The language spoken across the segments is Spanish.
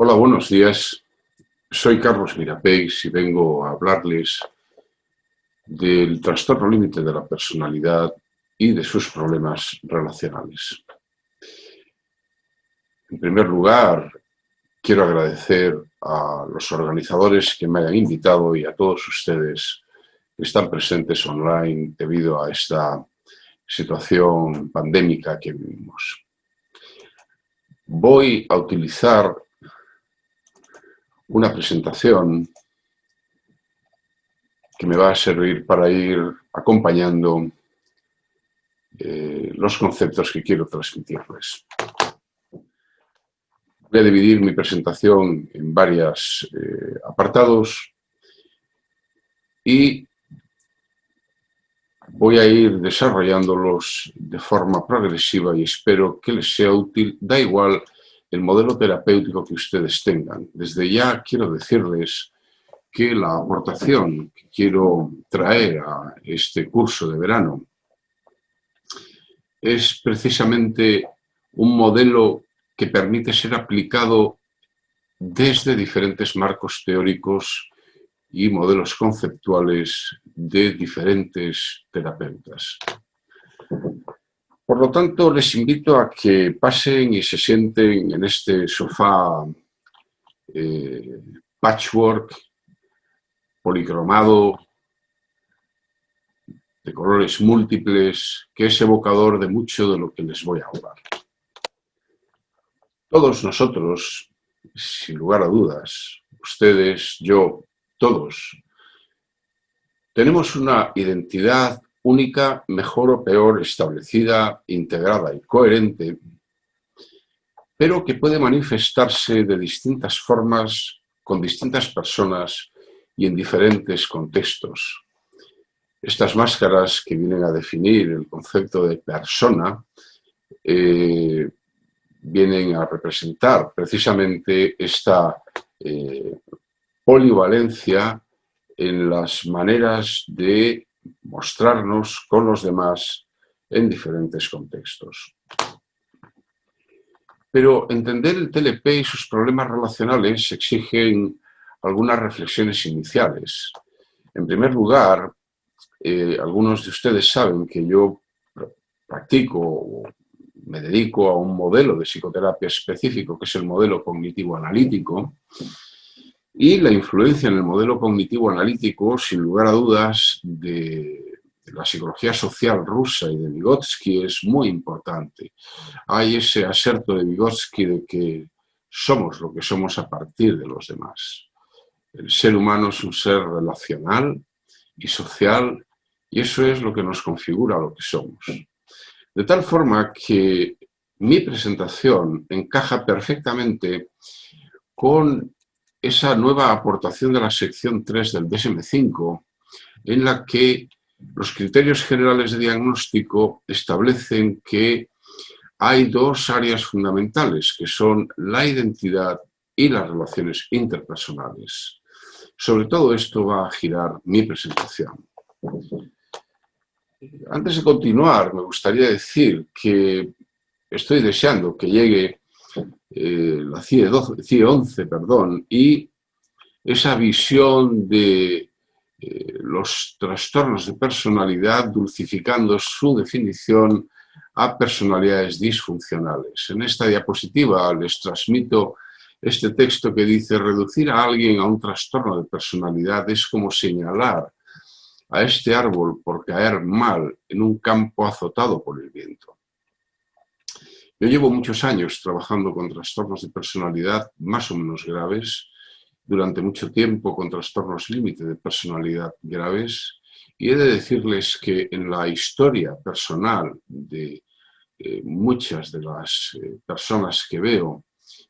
Hola, buenos días. Soy Carlos Mirapeix y vengo a hablarles del trastorno límite de la personalidad y de sus problemas relacionales. En primer lugar, quiero agradecer a los organizadores que me hayan invitado y a todos ustedes que están presentes online debido a esta situación pandémica que vivimos. Voy a utilizar una presentación que me va a servir para ir acompañando los conceptos que quiero transmitirles. Voy a dividir mi presentación en varios apartados y voy a ir desarrollándolos de forma progresiva y espero que les sea útil. Da igual el modelo terapéutico que ustedes tengan. Desde ya quiero decirles que la aportación que quiero traer a este curso de verano es precisamente un modelo que permite ser aplicado desde diferentes marcos teóricos y modelos conceptuales de diferentes terapeutas. Por lo tanto, les invito a que pasen y se sienten en este sofá patchwork, policromado, de colores múltiples, que es evocador de mucho de lo que les voy a hablar. Todos nosotros, sin lugar a dudas, ustedes, yo, todos, tenemos una identidad única, mejor o peor establecida, integrada y coherente, pero que puede manifestarse de distintas formas, con distintas personas y en diferentes contextos. Estas máscaras que vienen a definir el concepto de persona vienen a representar precisamente esta polivalencia en las maneras de mostrarnos con los demás en diferentes contextos. Pero entender el TLP y sus problemas relacionales exigen algunas reflexiones iniciales. En primer lugar, algunos de ustedes saben que yo practico o me dedico a un modelo de psicoterapia específico, que es el modelo cognitivo-analítico, y la influencia en el modelo cognitivo-analítico, sin lugar a dudas, de la psicología social rusa y de Vygotsky es muy importante. Hay ese aserto de Vygotsky de que somos lo que somos a partir de los demás. El ser humano es un ser relacional y social, y eso es lo que nos configura lo que somos. De tal forma que mi presentación encaja perfectamente con esa nueva aportación de la sección 3 del DSM-5, en la que los criterios generales de diagnóstico establecen que hay dos áreas fundamentales, que son la identidad y las relaciones interpersonales. Sobre todo esto va a girar mi presentación. Antes de continuar, me gustaría decir que estoy deseando que llegue la CIE 11, y esa visión de los trastornos de personalidad, dulcificando su definición a personalidades disfuncionales. En esta diapositiva les transmito este texto que dice: reducir a alguien a un trastorno de personalidad es como señalar a este árbol por caer mal en un campo azotado por el viento. Yo llevo muchos años trabajando con trastornos de personalidad más o menos graves, durante mucho tiempo con trastornos límite de personalidad graves, y he de decirles que en la historia personal de muchas de las personas que veo,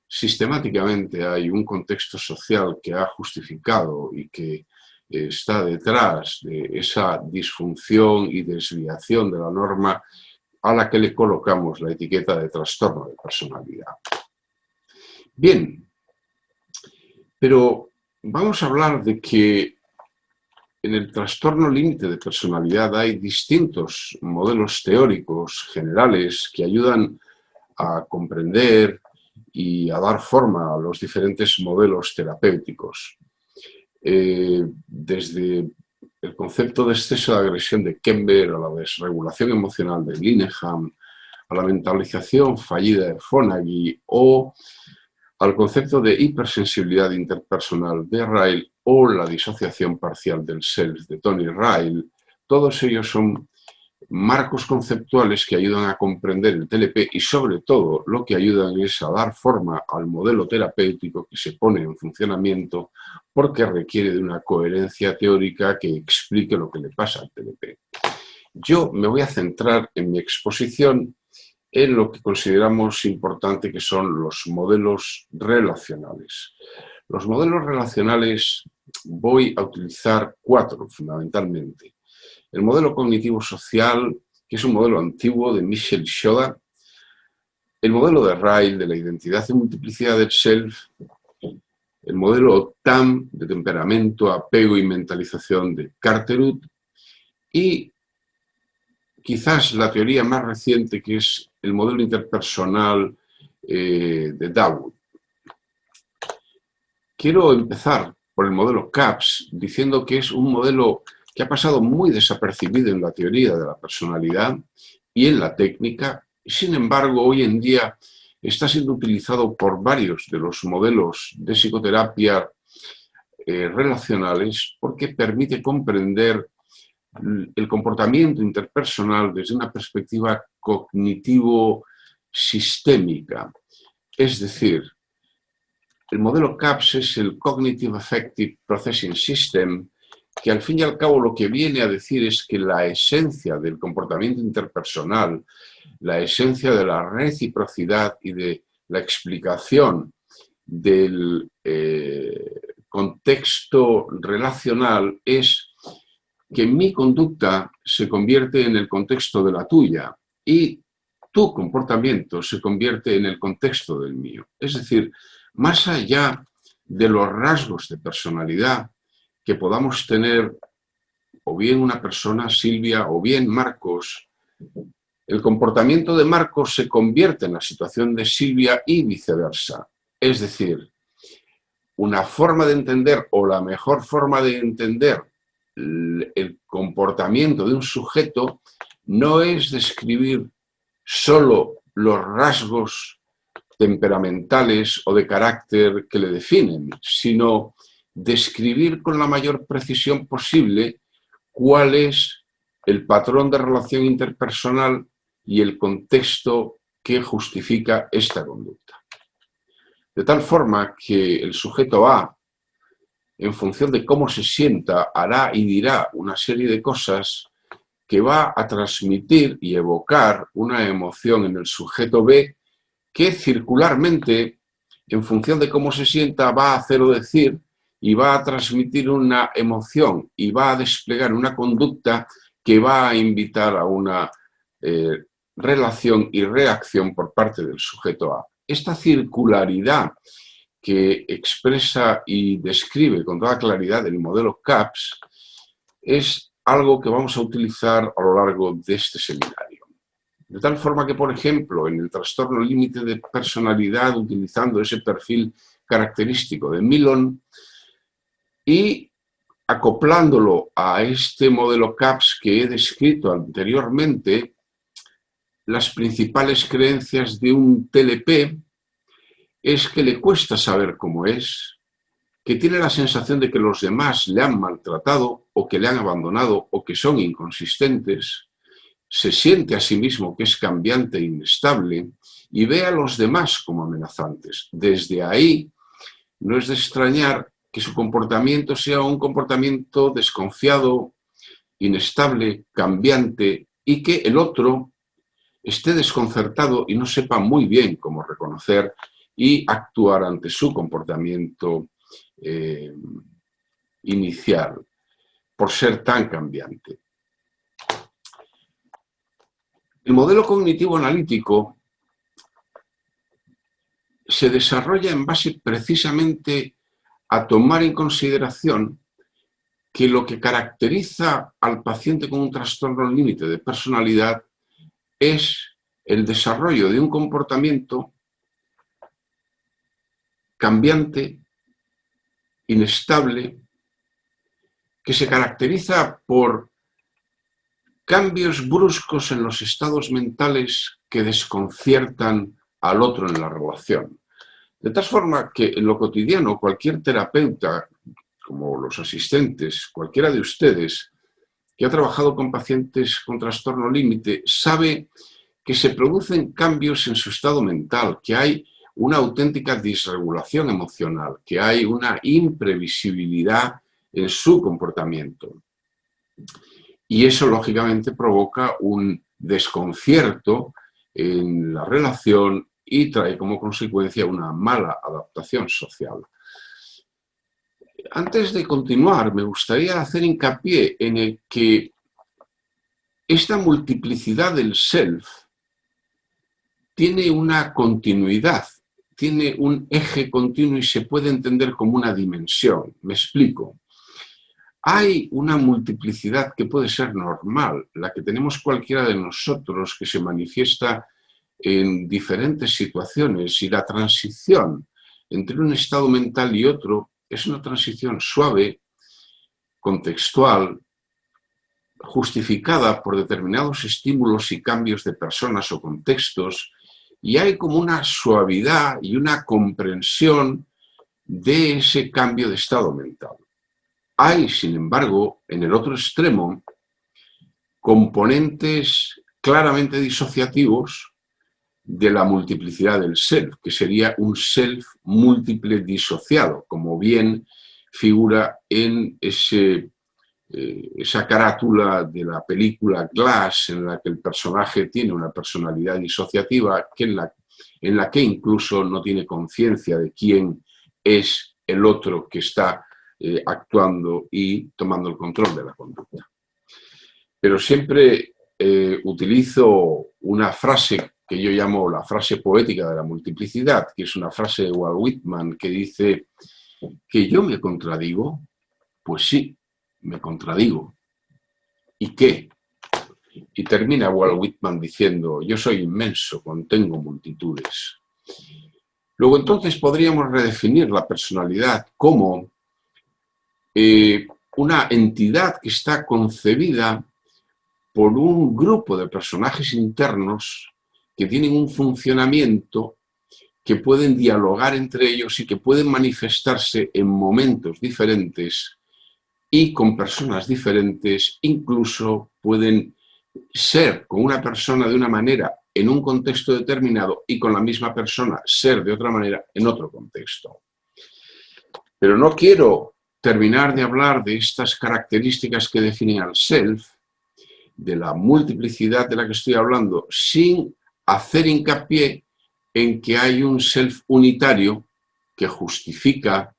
sistemáticamente hay un contexto social que ha justificado y que está detrás de esa disfunción y desviación de la norma a la que le colocamos la etiqueta de trastorno de personalidad. Bien, pero vamos a hablar de que en el trastorno límite de personalidad hay distintos modelos teóricos generales que ayudan a comprender y a dar forma a los diferentes modelos terapéuticos. Desde el concepto de exceso de agresión de Kemper, a la desregulación emocional de Linehan, a la mentalización fallida de Fonagy o al concepto de hipersensibilidad interpersonal de Ryle o la disociación parcial del self de Tony Ryle, todos ellos son marcos conceptuales que ayudan a comprender el TLP y sobre todo lo que ayudan es a dar forma al modelo terapéutico que se pone en funcionamiento porque requiere de una coherencia teórica que explique lo que le pasa al TLP. Yo me voy a centrar en mi exposición en lo que consideramos importante que son los modelos relacionales. Los modelos relacionales voy a utilizar 4 fundamentalmente. El modelo cognitivo social, que es un modelo antiguo de Michel Schoda, el modelo de Ryle de la identidad y multiplicidad del self, el modelo TAM de temperamento, apego y mentalización de Carteret y quizás la teoría más reciente, que es el modelo interpersonal de Dawood. Quiero empezar por el modelo CAPS, diciendo que es un modelo que ha pasado muy desapercibido en la teoría de la personalidad y en la técnica, y sin embargo hoy en día está siendo utilizado por varios de los modelos de psicoterapia relacionales porque permite comprender el comportamiento interpersonal desde una perspectiva cognitivo-sistémica. Es decir, el modelo CAPS es el Cognitive Affective Processing System, que al fin y al cabo lo que viene a decir es que la esencia del comportamiento interpersonal, la esencia de la reciprocidad y de la explicación del contexto relacional es que mi conducta se convierte en el contexto de la tuya y tu comportamiento se convierte en el contexto del mío. Es decir, más allá de los rasgos de personalidad que podamos tener o bien una persona, Silvia, o bien Marcos, el comportamiento de Marcos se convierte en la situación de Silvia y viceversa. Es decir, una forma de entender o la mejor forma de entender el comportamiento de un sujeto no es describir solo los rasgos temperamentales o de carácter que le definen, sino describir con la mayor precisión posible cuál es el patrón de relación interpersonal y el contexto que justifica esta conducta. De tal forma que el sujeto A, en función de cómo se sienta, hará y dirá una serie de cosas que va a transmitir y evocar una emoción en el sujeto B que circularmente, en función de cómo se sienta, va a hacer o decir y va a transmitir una emoción y va a desplegar una conducta que va a invitar a una relación y reacción por parte del sujeto A. Esta circularidad que expresa y describe con toda claridad el modelo CAPS es algo que vamos a utilizar a lo largo de este seminario. De tal forma que, por ejemplo, en el trastorno límite de personalidad, utilizando ese perfil característico de Milon y acoplándolo a este modelo CAPS que he descrito anteriormente, las principales creencias de un TLP es que le cuesta saber cómo es, que tiene la sensación de que los demás le han maltratado o que le han abandonado o que son inconsistentes, se siente a sí mismo que es cambiante e inestable y ve a los demás como amenazantes. Desde ahí no es de extrañar que su comportamiento sea un comportamiento desconfiado, inestable, cambiante y que el otro esté desconcertado y no sepa muy bien cómo reconocer y actuar ante su comportamiento inicial por ser tan cambiante. El modelo cognitivo analítico se desarrolla en base precisamente a tomar en consideración que lo que caracteriza al paciente con un trastorno límite de personalidad es el desarrollo de un comportamiento cambiante, inestable, que se caracteriza por cambios bruscos en los estados mentales que desconciertan al otro en la relación. De tal forma que en lo cotidiano cualquier terapeuta, como los asistentes, cualquiera de ustedes que ha trabajado con pacientes con trastorno límite, sabe que se producen cambios en su estado mental, que hay una auténtica disregulación emocional, que hay una imprevisibilidad en su comportamiento. Y eso, lógicamente, provoca un desconcierto en la relación y trae como consecuencia una mala adaptación social. Antes de continuar, me gustaría hacer hincapié en el que esta multiplicidad del self tiene una continuidad, tiene un eje continuo y se puede entender como una dimensión. Me explico. Hay una multiplicidad que puede ser normal, la que tenemos cualquiera de nosotros, que se manifiesta en diferentes situaciones, y la transición entre un estado mental y otro es una transición suave, contextual, justificada por determinados estímulos y cambios de personas o contextos, y hay como una suavidad y una comprensión de ese cambio de estado mental. Hay, sin embargo, en el otro extremo, componentes claramente disociativos de la multiplicidad del self, que sería un self múltiple disociado, como bien figura en esa carátula de la película Glass, en la que el personaje tiene una personalidad disociativa, en la que incluso no tiene conciencia de quién es el otro que está actuando y tomando el control de la conducta. Pero siempre utilizo una frase que yo llamo la frase poética de la multiplicidad, que es una frase de Walt Whitman que dice que yo me contradigo. Pues sí, me contradigo. ¿Y qué? Y termina Walt Whitman diciendo: yo soy inmenso, contengo multitudes. Luego entonces podríamos redefinir la personalidad como una entidad que está concebida por un grupo de personajes internos que tienen un funcionamiento, que pueden dialogar entre ellos y que pueden manifestarse en momentos diferentes y con personas diferentes. Incluso pueden ser con una persona de una manera en un contexto determinado y con la misma persona ser de otra manera en otro contexto. Pero no quiero terminar de hablar de estas características que definen al self, de la multiplicidad de la que estoy hablando, sin hacer hincapié en que hay un self unitario que justifica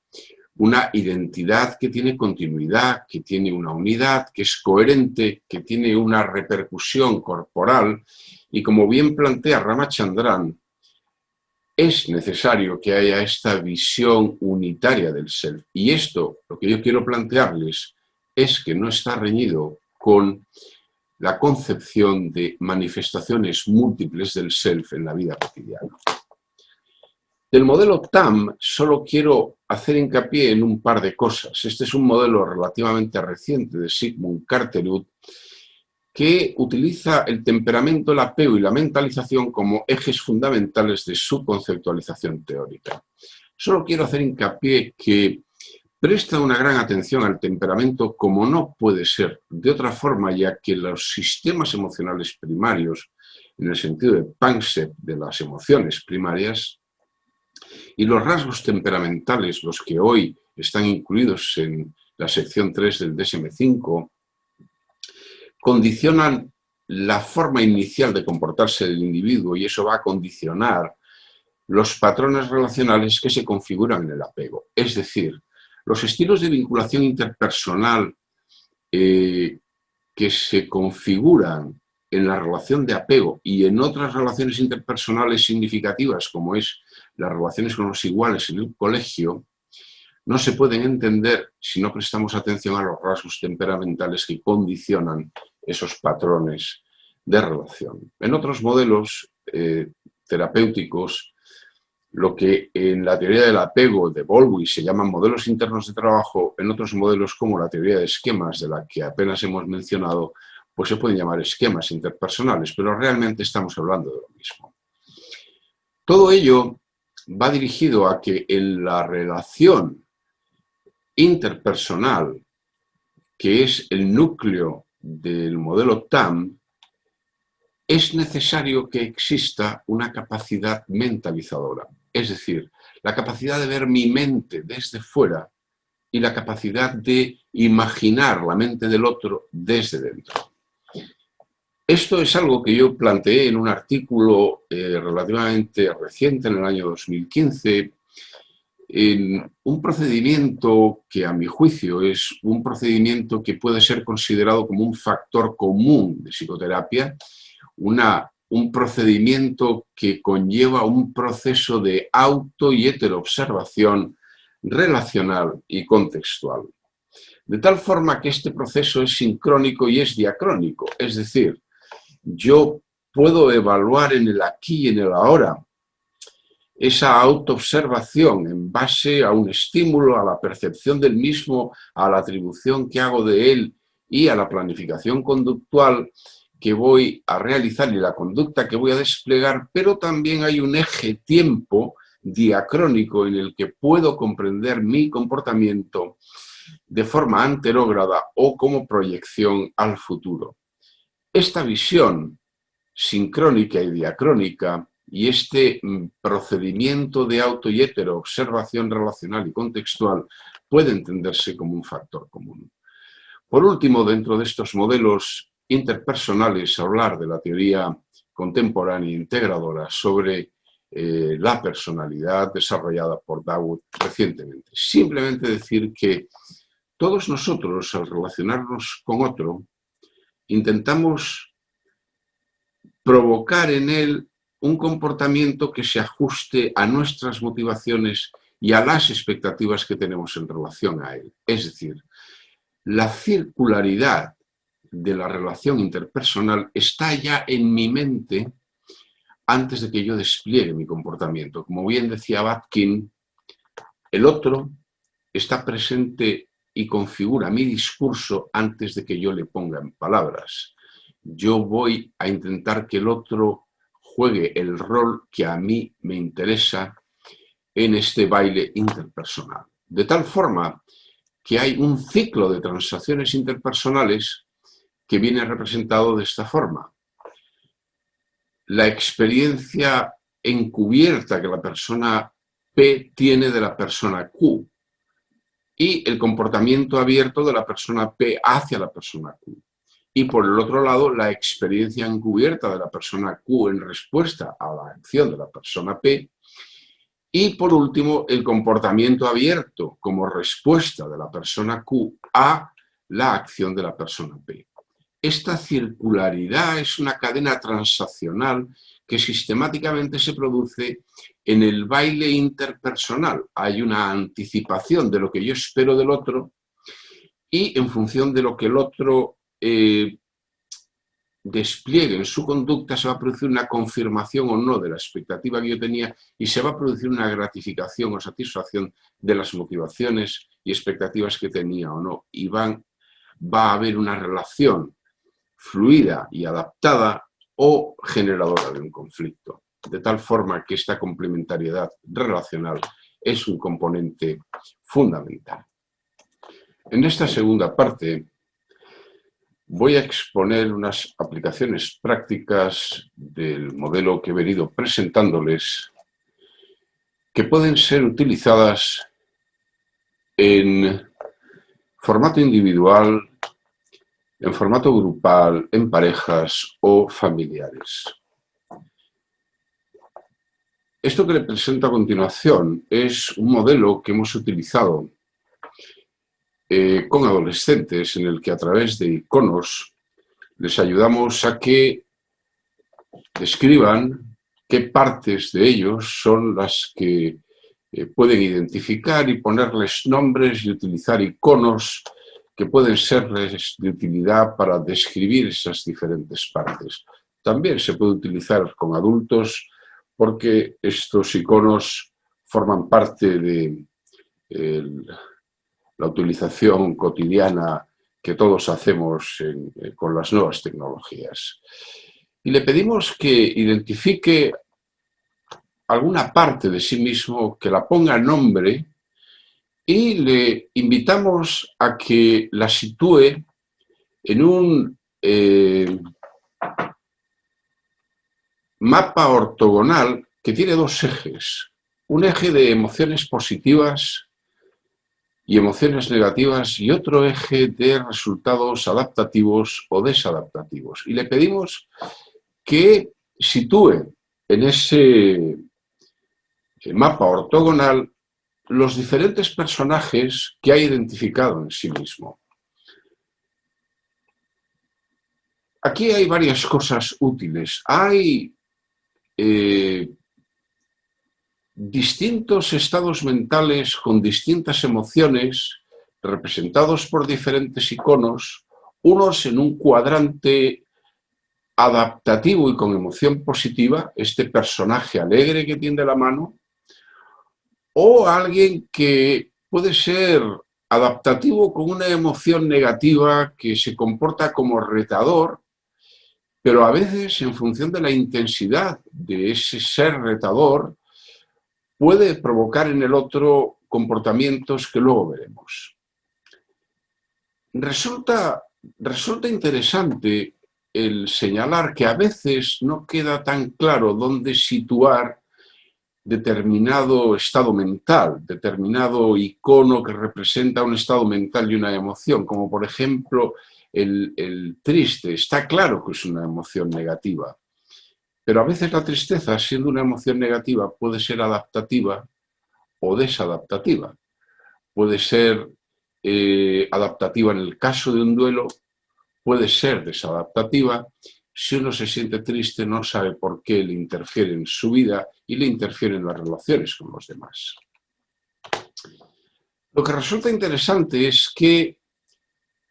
una identidad que tiene continuidad, que tiene una unidad, que es coherente, que tiene una repercusión corporal, y como bien plantea Ramachandran, es necesario que haya esta visión unitaria del self. Y esto, lo que yo quiero plantearles, es que no está reñido con la concepción de manifestaciones múltiples del self en la vida cotidiana. Del modelo TAM solo quiero hacer hincapié en un par de cosas. Este es un modelo relativamente reciente de Sigmund Carterud, que utiliza el temperamento, el apego y la mentalización como ejes fundamentales de su conceptualización teórica. Solo quiero hacer hincapié que presta una gran atención al temperamento, como no puede ser de otra forma, ya que los sistemas emocionales primarios, en el sentido de Panksepp, de las emociones primarias, y los rasgos temperamentales, los que hoy están incluidos en la sección 3 del DSM-5, condicionan la forma inicial de comportarse del individuo, y eso va a condicionar los patrones relacionales que se configuran en el apego. Es decir, los estilos de vinculación interpersonal que se configuran en la relación de apego y en otras relaciones interpersonales significativas, como es las relaciones con los iguales en el colegio, no se pueden entender si no prestamos atención a los rasgos temperamentales que condicionan esos patrones de relación. En otros modelos terapéuticos Lo que en la teoría del apego de Baldwin se llaman modelos internos de trabajo, en otros modelos como la teoría de esquemas, de la que apenas hemos mencionado, pues se pueden llamar esquemas interpersonales, pero realmente estamos hablando de lo mismo. Todo ello va dirigido a que en la relación interpersonal, que es el núcleo del modelo TAM, es necesario que exista una capacidad mentalizadora, es decir, la capacidad de ver mi mente desde fuera y la capacidad de imaginar la mente del otro desde dentro. Esto es algo que yo planteé en un artículo relativamente reciente, en el año 2015, en un procedimiento que a mi juicio es un procedimiento que puede ser considerado como un factor común de psicoterapia, un procedimiento que conlleva un proceso de auto y heteroobservación relacional y contextual. De tal forma que este proceso es sincrónico y es diacrónico, es decir, yo puedo evaluar en el aquí y en el ahora esa autoobservación en base a un estímulo, a la percepción del mismo, a la atribución que hago de él y a la planificación conductual que voy a realizar y la conducta que voy a desplegar, pero también hay un eje tiempo diacrónico en el que puedo comprender mi comportamiento de forma anterógrada o como proyección al futuro. Esta visión sincrónica y diacrónica y este procedimiento de auto y heteroobservación relacional y contextual puede entenderse como un factor común. Por último, dentro de estos modelos interpersonales, hablar de la teoría contemporánea integradora sobre la personalidad desarrollada por Dawud recientemente. Simplemente decir que todos nosotros, al relacionarnos con otro, intentamos provocar en él un comportamiento que se ajuste a nuestras motivaciones y a las expectativas que tenemos en relación a él. Es decir, la circularidad de la relación interpersonal está ya en mi mente antes de que yo despliegue mi comportamiento. Como bien decía Batkin, el otro está presente y configura mi discurso antes de que yo le ponga en palabras. Yo voy a intentar que el otro juegue el rol que a mí me interesa en este baile interpersonal. De tal forma que hay un ciclo de transacciones interpersonales que viene representado de esta forma. La experiencia encubierta que la persona P tiene de la persona Q y el comportamiento abierto de la persona P hacia la persona Q. Y por el otro lado, la experiencia encubierta de la persona Q en respuesta a la acción de la persona P. Y por último, el comportamiento abierto como respuesta de la persona Q a la acción de la persona P. Esta circularidad es una cadena transaccional que sistemáticamente se produce en el baile interpersonal. Hay una anticipación de lo que yo espero del otro y en función de lo que el otro despliegue en su conducta se va a producir una confirmación o no de la expectativa que yo tenía y se va a producir una gratificación o satisfacción de las motivaciones y expectativas que tenía o no. Y va a haber una relación fluida y adaptada o generadora de un conflicto. De tal forma que esta complementariedad relacional es un componente fundamental. En esta segunda parte voy a exponer unas aplicaciones prácticas del modelo que he venido presentándoles que pueden ser utilizadas en formato individual, en formato grupal, en parejas o familiares. Esto que le presento a continuación es un modelo que hemos utilizado con adolescentes en el que a través de iconos les ayudamos a que describan qué partes de ellos son las que pueden identificar y ponerles nombres y utilizar iconos que pueden serles de utilidad para describir esas diferentes partes. También se puede utilizar con adultos porque estos iconos forman parte de la utilización cotidiana que todos hacemos con las nuevas tecnologías. Y le pedimos que identifique alguna parte de sí mismo, que la ponga nombre, y le invitamos a que la sitúe en un mapa ortogonal que tiene dos ejes. Un eje de emociones positivas y emociones negativas y otro eje de resultados adaptativos o desadaptativos. Y le pedimos que sitúe en ese mapa ortogonal los diferentes personajes que ha identificado en sí mismo. Aquí hay varias cosas útiles. Hay distintos estados mentales con distintas emociones representados por diferentes iconos, unos en un cuadrante adaptativo y con emoción positiva, este personaje alegre que tiende la mano, o alguien que puede ser adaptativo con una emoción negativa que se comporta como retador, pero a veces en función de la intensidad de ese ser retador puede provocar en el otro comportamientos que luego veremos. Resulta interesante el señalar que a veces no queda tan claro dónde situar determinado estado mental, determinado icono que representa un estado mental y una emoción, como por ejemplo el triste. Está claro que es una emoción negativa, pero a veces la tristeza, siendo una emoción negativa, puede ser adaptativa o desadaptativa. Puede ser adaptativa en el caso de un duelo, puede ser desadaptativa. Si uno se siente triste, no sabe por qué le interfiere en su vida y le interfiere en las relaciones con los demás. Lo que resulta interesante es que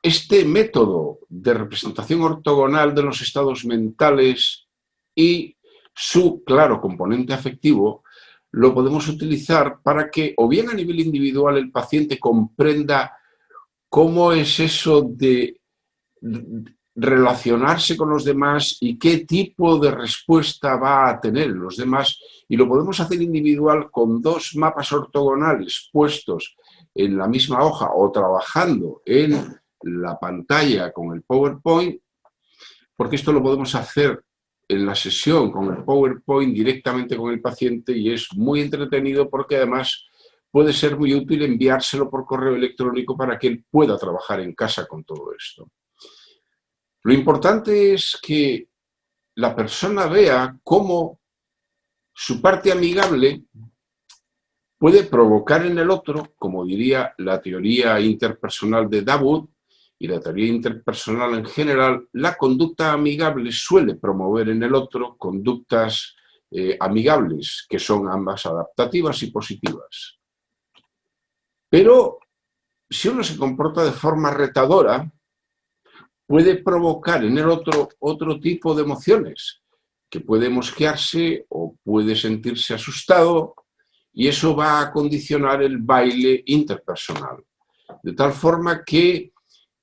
este método de representación ortogonal de los estados mentales y su claro componente afectivo lo podemos utilizar para que, o bien a nivel individual, el paciente comprenda cómo es eso de relacionarse con los demás y qué tipo de respuesta va a tener los demás, y lo podemos hacer individual con dos mapas ortogonales puestos en la misma hoja o trabajando en la pantalla con el PowerPoint, porque esto lo podemos hacer en la sesión con el PowerPoint directamente con el paciente y es muy entretenido porque además puede ser muy útil enviárselo por correo electrónico para que él pueda trabajar en casa con todo esto. Lo importante es que la persona vea cómo su parte amigable puede provocar en el otro, como diría la teoría interpersonal de Dawud y la teoría interpersonal en general, la conducta amigable suele promover en el otro conductas amigables, que son ambas adaptativas y positivas. Pero si uno se comporta de forma retadora, puede provocar en el otro tipo de emociones, que puede mosquearse o puede sentirse asustado, y eso va a condicionar el baile interpersonal. De tal forma que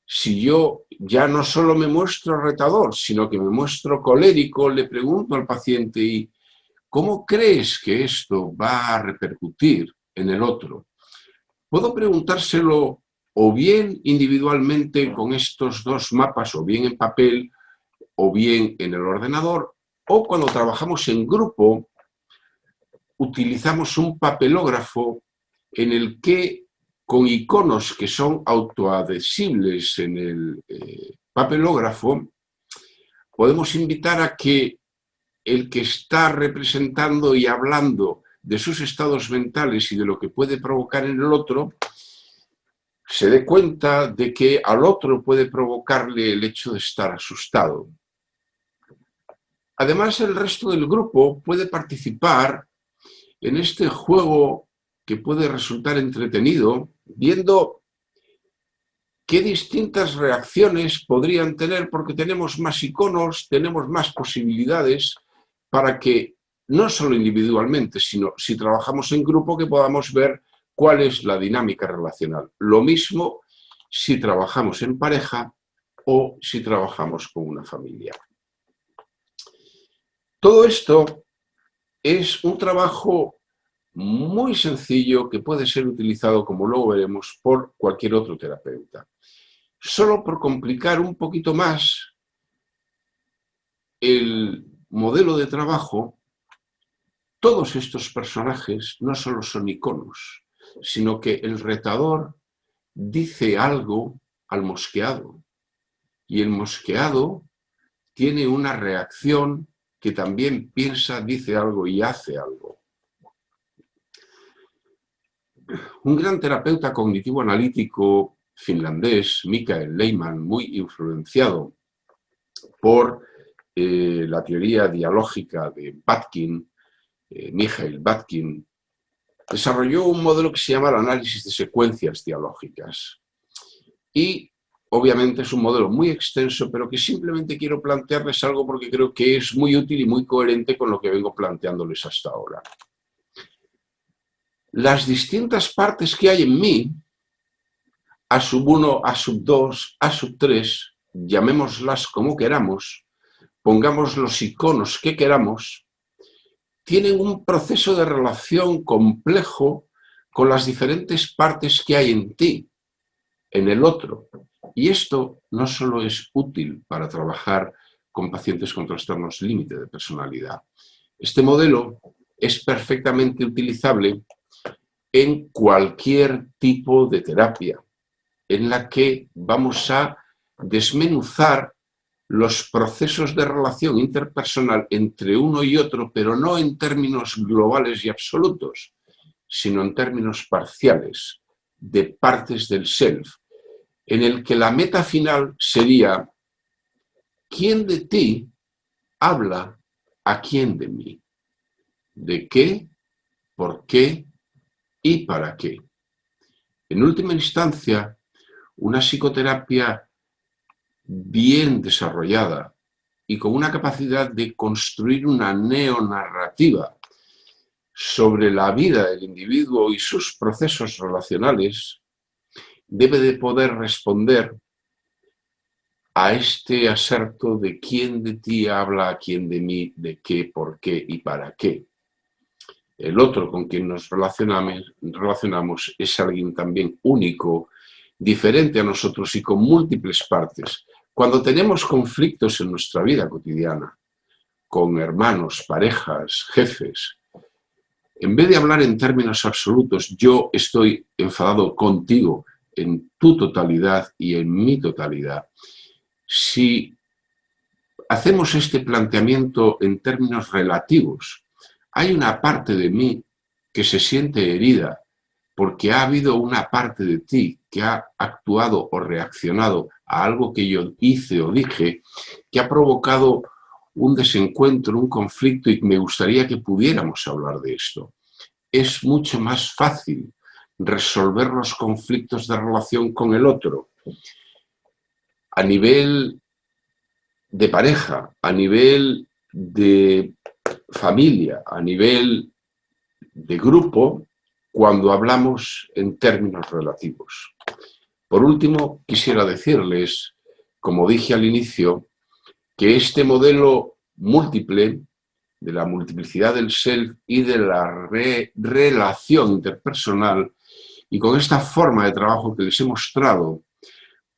si yo ya no solo me muestro retador, sino que me muestro colérico, le pregunto al paciente, ¿y cómo crees que esto va a repercutir en el otro? Puedo preguntárselo o bien individualmente con estos dos mapas, o bien en papel, o bien en el ordenador, o cuando trabajamos en grupo, utilizamos un papelógrafo en el que, con iconos que son autoadhesibles en el papelógrafo, podemos invitar a que el que está representando y hablando de sus estados mentales y de lo que puede provocar en el otro, se dé cuenta de que al otro puede provocarle el hecho de estar asustado. Además, el resto del grupo puede participar en este juego que puede resultar entretenido, viendo qué distintas reacciones podrían tener, porque tenemos más iconos, tenemos más posibilidades para que no solo individualmente, sino si trabajamos en grupo, que podamos ver cuál es la dinámica relacional. Lo mismo si trabajamos en pareja o si trabajamos con una familia. Todo esto es un trabajo muy sencillo que puede ser utilizado, como luego veremos, por cualquier otro terapeuta. Solo por complicar un poquito más el modelo de trabajo, todos estos personajes no solo son iconos, sino que el retador dice algo al mosqueado y el mosqueado tiene una reacción que también piensa, dice algo y hace algo. Un gran terapeuta cognitivo-analítico finlandés, Mikael Lehmann, muy influenciado por la teoría dialógica de Batkin, Michael Batkin, desarrolló un modelo que se llama el análisis de secuencias dialógicas. Y obviamente es un modelo muy extenso, pero que simplemente quiero plantearles algo porque creo que es muy útil y muy coherente con lo que vengo planteándoles hasta ahora. Las distintas partes que hay en mí, A sub 1, A sub 2, A sub 3, llamémoslas como queramos, pongamos los iconos que queramos, tienen un proceso de relación complejo con las diferentes partes que hay en ti, en el otro. Y esto no solo es útil para trabajar con pacientes con trastornos límite de personalidad. Este modelo es perfectamente utilizable en cualquier tipo de terapia, en la que vamos a desmenuzar los procesos de relación interpersonal entre uno y otro, pero no en términos globales y absolutos, sino en términos parciales, de partes del self, en el que la meta final sería: ¿quién de ti habla a quién de mí? ¿De qué, por qué y para qué? En última instancia, una psicoterapia bien desarrollada y con una capacidad de construir una neonarrativa sobre la vida del individuo y sus procesos relacionales, debe de poder responder a este aserto de quién de ti habla a quién de mí, de qué, por qué y para qué. El otro con quien nos relacionamos es alguien también único, diferente a nosotros y con múltiples partes. Cuando tenemos conflictos en nuestra vida cotidiana, con hermanos, parejas, jefes, en vez de hablar en términos absolutos, yo estoy enfadado contigo en tu totalidad y en mi totalidad, si hacemos este planteamiento en términos relativos, hay una parte de mí que se siente herida porque ha habido una parte de ti que ha actuado o reaccionado a algo que yo hice o dije, que ha provocado un desencuentro, un conflicto, y me gustaría que pudiéramos hablar de esto. Es mucho más fácil resolver los conflictos de relación con el otro a nivel de pareja, a nivel de familia, a nivel de grupo, cuando hablamos en términos relativos. Por último, quisiera decirles, como dije al inicio, que este modelo múltiple de la multiplicidad del self y de la relación interpersonal, y con esta forma de trabajo que les he mostrado,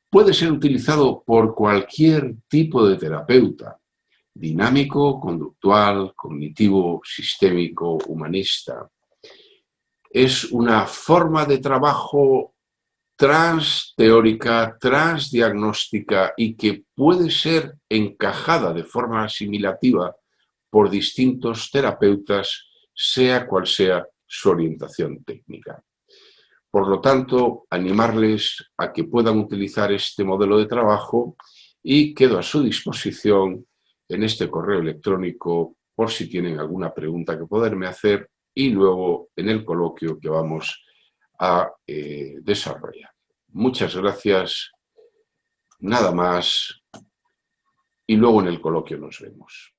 puede ser utilizado por cualquier tipo de terapeuta, dinámico, conductual, cognitivo, sistémico, humanista. Es una forma de trabajo transteórica, transdiagnóstica y que puede ser encajada de forma asimilativa por distintos terapeutas, sea cual sea su orientación técnica. Por lo tanto, animarles a que puedan utilizar este modelo de trabajo, y quedo a su disposición en este correo electrónico por si tienen alguna pregunta que poderme hacer, y luego en el coloquio que vamos a desarrollar. Muchas gracias, nada más, y luego en el coloquio nos vemos.